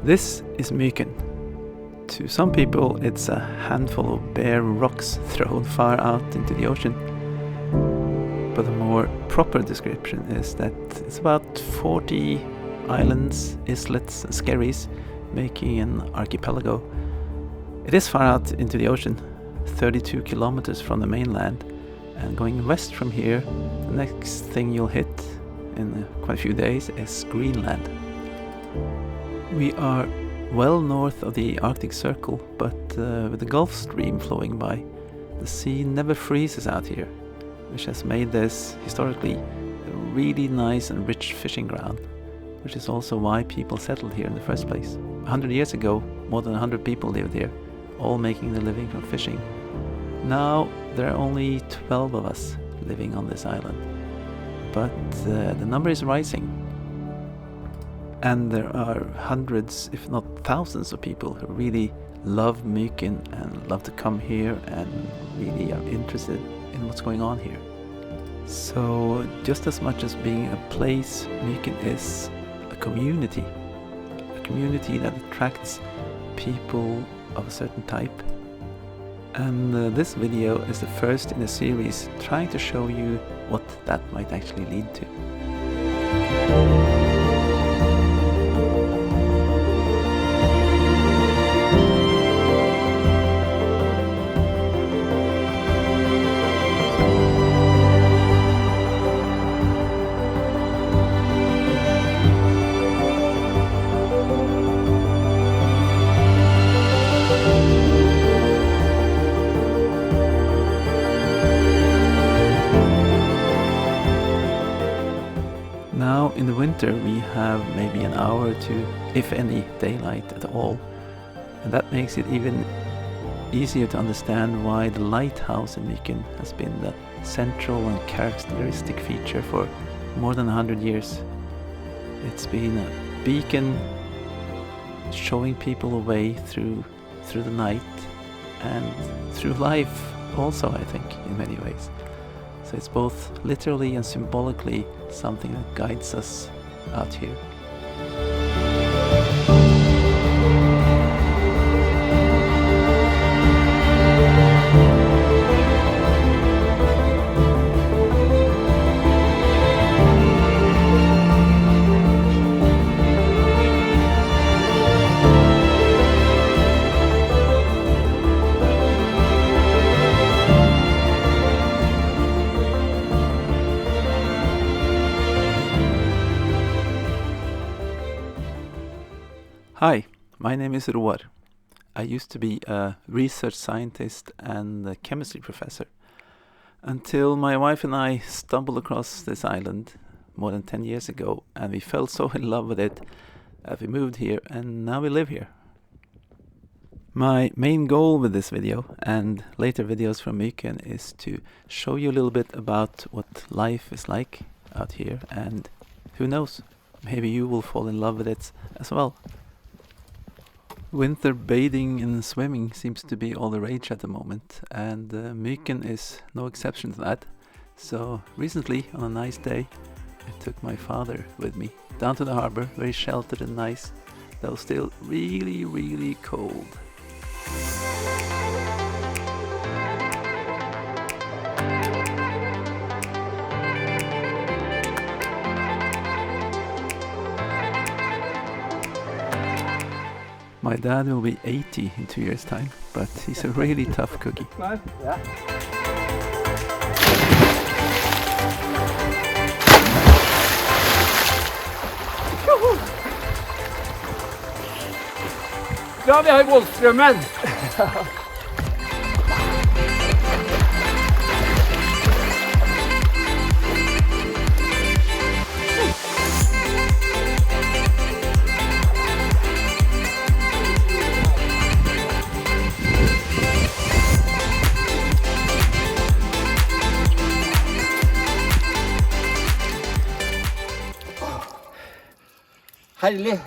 This is Myken. To some people it's a handful of bare rocks thrown far out into the ocean. But a more proper description is that it's about 40 islands, islets and skerries making an archipelago. It is far out into the ocean, 32 kilometers from the mainland, and going west from here, the next thing you'll hit in quite a few days is Greenland. We are well north of the Arctic Circle, but with the Gulf Stream flowing by, the sea never freezes out here, which has made this historically a really nice and rich fishing ground, which is also why people settled here in the first place. 100 years ago, more than 100 people lived here, all making their living from fishing. Now there are only 12 of us living on this island, but the number is rising. And there are hundreds, if not thousands of people who really love Myken and love to come here and really are interested in what's going on here. So just as much as being a place, Myken is a community that attracts people of a certain type. And this video is the first in a series trying to show you what that might actually lead to. Now in the winter we have maybe an hour or two, if any, daylight at all, and that makes it even easier to understand why the lighthouse in Myken has been the central and characteristic feature for more than 100 years. It's been a beacon showing people a way through the night and through life also, I think, in many ways. So it's both literally and symbolically something that guides us out here. Hi, my name is Roar. I used to be a research scientist and a chemistry professor until my wife and I stumbled across this island more than 10 years ago, and we fell so in love with it that we moved here and now we live here. My main goal with this video and later videos from Myken is to show you a little bit about what life is like out here, and who knows, maybe you will fall in love with it as well. Winter bathing and swimming seems to be all the rage at the moment, and Myken is no exception to that. So recently, on a nice day, I took my father with me down to the harbor, very sheltered and nice, though still really, really cold. My dad will be 80 in 2 years' time, but he's a really tough cookie. Yeah. Ja, vi har Golfströmmen. Herlig.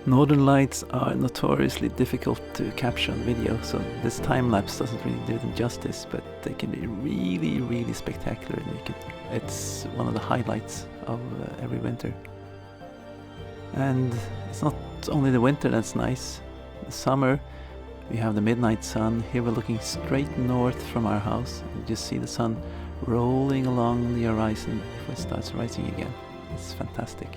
Northern lights are notoriously difficult to capture on video, so this time-lapse doesn't really do them justice, but they can be really, really spectacular in Myken. It's one of the highlights of every winter. And it's not only the winter that's nice. The summer, we have the midnight sun. Here we're looking straight north from our house. You just see the sun rolling along the horizon before it starts rising again. It's fantastic.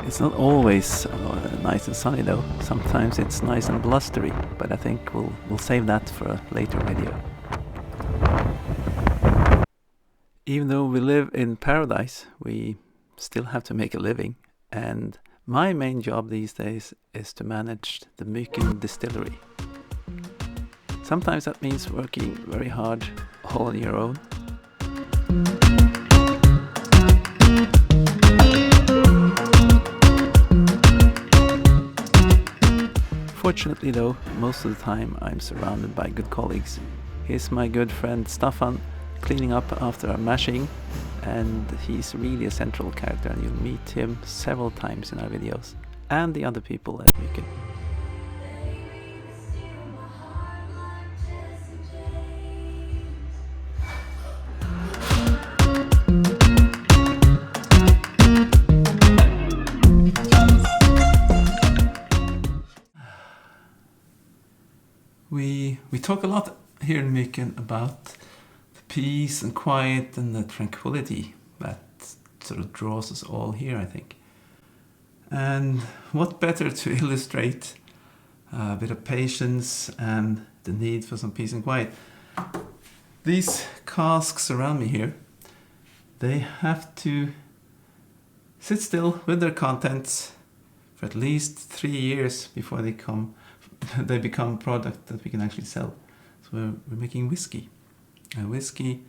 It's not always nice and sunny though. Sometimes it's nice and blustery, but I think we'll save that for a later video. Even though we live in paradise, we still have to make a living, and my main job these days is to manage the Myken distillery. Sometimes that means working very hard all on your own. Fortunately though, most of the time I'm surrounded by good colleagues. Here's my good friend Staffan cleaning up after our mashing, and he's really a central character, and you'll meet him several times in our videos, and the other people at Muken. We talk a lot here in Myken about the peace and quiet and the tranquility that sort of draws us all here, I think. And what better to illustrate a bit of patience and the need for some peace and quiet. These casks around me here, they have to sit still with their contents for at least 3 years before they become a product that we can actually sell. So we're making whiskey. And whiskey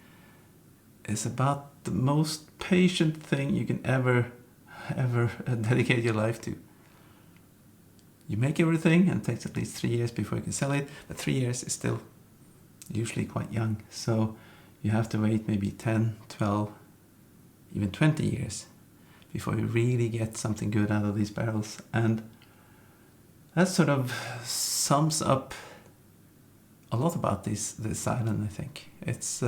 is about the most patient thing you can ever dedicate your life to. You make everything and it takes at least 3 years before you can sell it, but 3 years is still usually quite young. So you have to wait maybe 10, 12, even 20 years before you really get something good out of these barrels. And that sort of sums up a lot about this island, I think. It's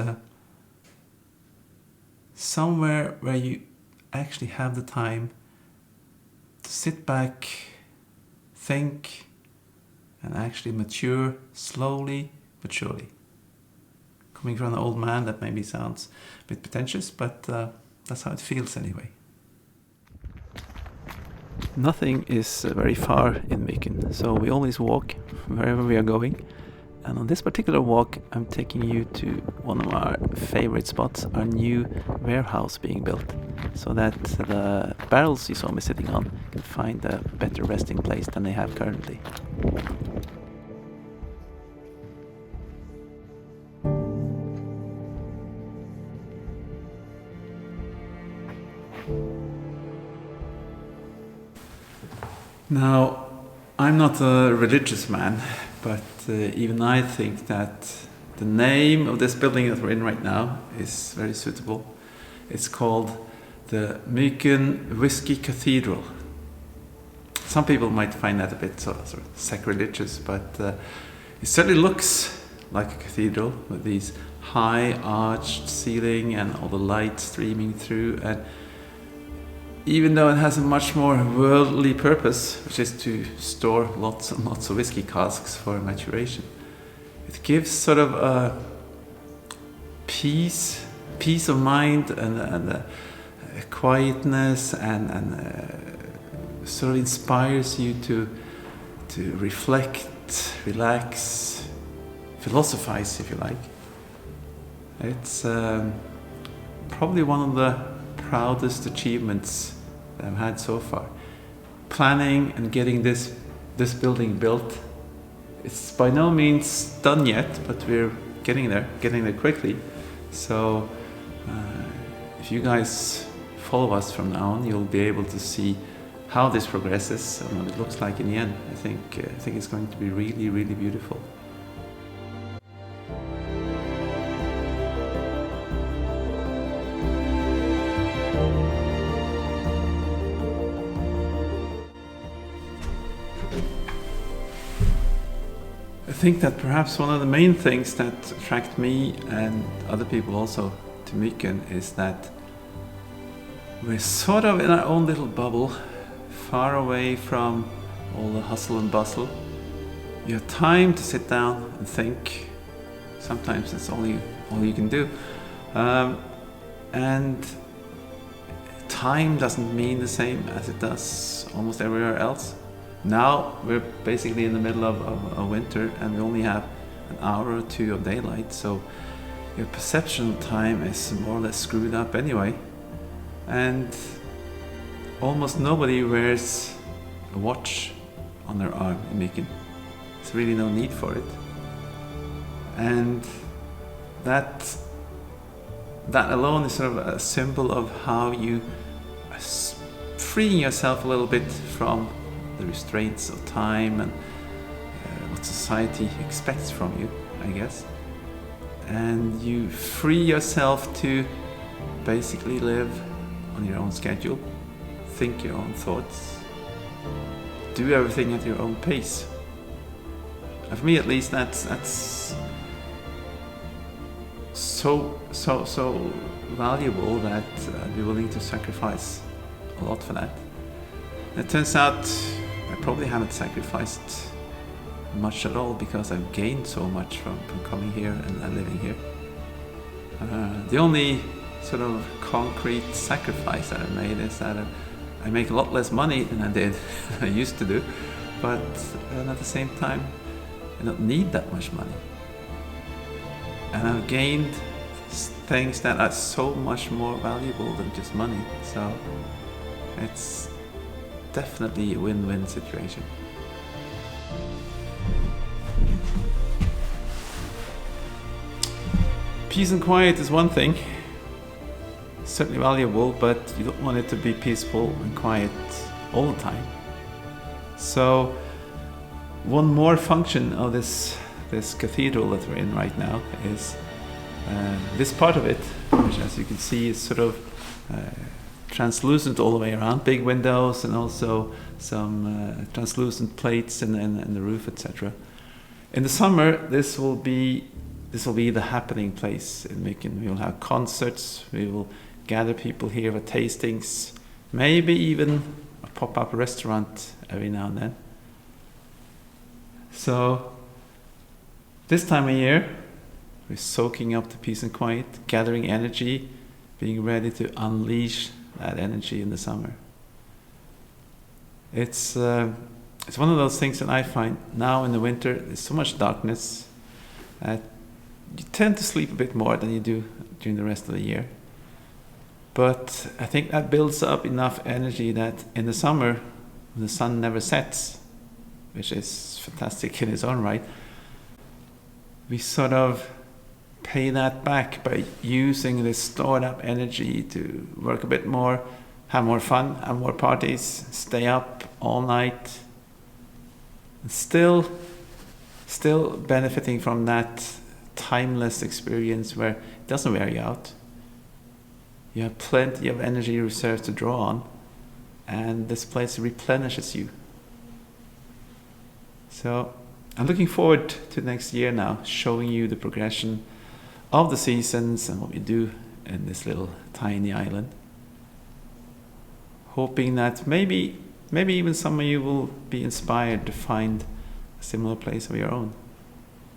somewhere where you actually have the time to sit back, think, and actually mature slowly but surely. Coming from an old man, that maybe sounds a bit pretentious, but that's how it feels anyway. Nothing is very far in Myken, so we always walk wherever we are going. And on this particular walk, I'm taking you to one of our favorite spots, our new warehouse being built, so that the barrels you saw me sitting on can find a better resting place than they have currently. Now, I'm not a religious man, but even I think that the name of this building that we're in right now is very suitable. It's called the Myken Whiskey Cathedral. Some people might find that a bit sort of sacrilegious, but it certainly looks like a cathedral with these high arched ceiling and all the light streaming through. And even though it has a much more worldly purpose, which is to store lots and lots of whiskey casks for maturation, it gives sort of a peace of mind and a quietness, and sort of inspires you to reflect, relax, philosophize, if you like. It's probably one of the proudest achievements that I've had so far. Planning and getting this building built. It's by no means done yet, but we're getting there quickly. So if you guys follow us from now on, you'll be able to see how this progresses and what it looks like in the end. I think it's going to be really, really beautiful. I think that perhaps one of the main things that attract me and other people also to Myken is that we're sort of in our own little bubble, far away from all the hustle and bustle. You have time to sit down and think. Sometimes it's all you can do. And time doesn't mean the same as it does almost everywhere else. Now we're basically in the middle of a winter and we only have an hour or two of daylight, so your perception of time is more or less screwed up anyway. And almost nobody wears a watch on their arm in Myken. There's really no need for it. And that alone is sort of a symbol of how you are freeing yourself a little bit from the restraints of time and what society expects from you, I guess. And you free yourself to basically live on your own schedule, think your own thoughts, do everything at your own pace. And for me at least, that's so valuable that I'd be willing to sacrifice a lot for that. It turns out I probably haven't sacrificed much at all because I've gained so much from coming here and living here. The only sort of concrete sacrifice that I've made is that I make a lot less money than I did I used to do, but at the same time I don't need that much money. And I've gained things that are so much more valuable than just money, so it's definitely a win-win situation. Peace and quiet is one thing, certainly valuable, but you don't want it to be peaceful and quiet all the time. So one more function of this cathedral that we're in right now is this part of it, which as you can see is sort of translucent all the way around, big windows and also some translucent plates in the roof, etc. In the summer, this will be the happening place in Myken. We will have concerts, we will gather people here for tastings, maybe even a pop-up restaurant every now and then. So this time of year, we're soaking up the peace and quiet, gathering energy, being ready to unleash that energy in the summer. It's one of those things that I find now in the winter, there's so much darkness that you tend to sleep a bit more than you do during the rest of the year. But I think that builds up enough energy that in the summer, when the sun never sets, which is fantastic in its own right, we sort of pay that back by using this stored up energy to work a bit more, have more fun, have more parties, stay up all night, and still benefiting from that timeless experience where it doesn't wear you out. You have plenty of energy reserves to draw on, and this place replenishes you. So I'm looking forward to next year now, showing you the progression of the seasons and what we do in this little tiny island. Hoping that maybe even some of you will be inspired to find a similar place of your own.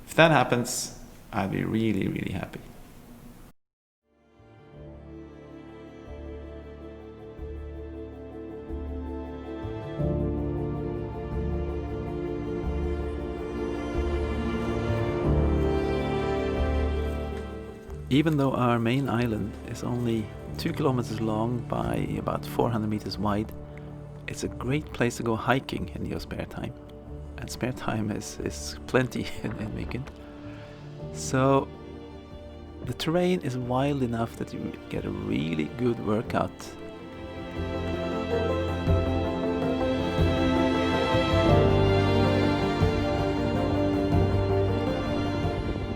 If that happens, I'll be really, really happy. Even though our main island is only 2 kilometers long by about 400 meters wide, it's a great place to go hiking in your spare time. And spare time is plenty in Myken. So the terrain is wild enough that you get a really good workout.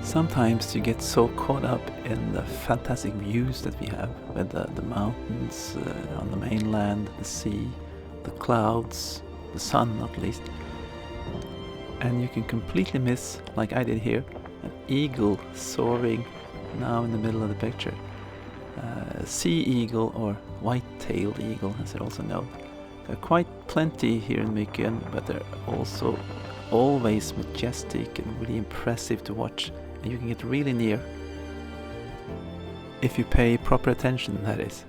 Sometimes you get so caught up in the fantastic views that we have with the mountains on the mainland, the sea, the clouds, the sun not least, and you can completely miss, like I did here, an eagle soaring now in the middle of the picture. Sea eagle, or white-tailed eagle as they're also known. There are quite plenty here in Myken, but they're also always majestic and really impressive to watch, and you can get really near. If you pay proper attention, that is.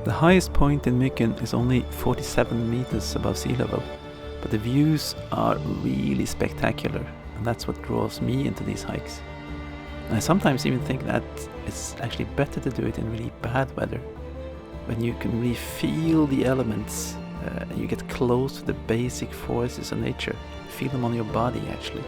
The highest point in Myken is only 47 meters above sea level, but the views are really spectacular, and that's what draws me into these hikes. And I sometimes even think that it's actually better to do it in really bad weather, when you can really feel the elements, and you get close to the basic forces of nature, feel them on your body actually.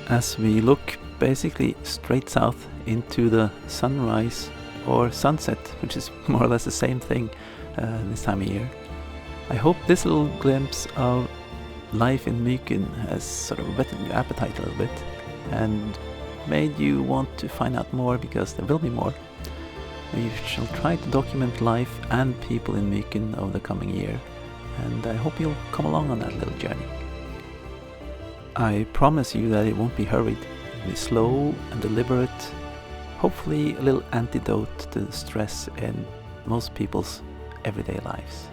As we look basically straight south into the sunrise or sunset, which is more or less the same thing this time of year. I hope this little glimpse of life in Myken has sort of whetted your appetite a little bit and made you want to find out more, because there will be more. We shall try to document life and people in Myken over the coming year, and I hope you'll come along on that little journey. I promise you that it won't be hurried. It'll be slow and deliberate, hopefully a little antidote to the stress in most people's everyday lives.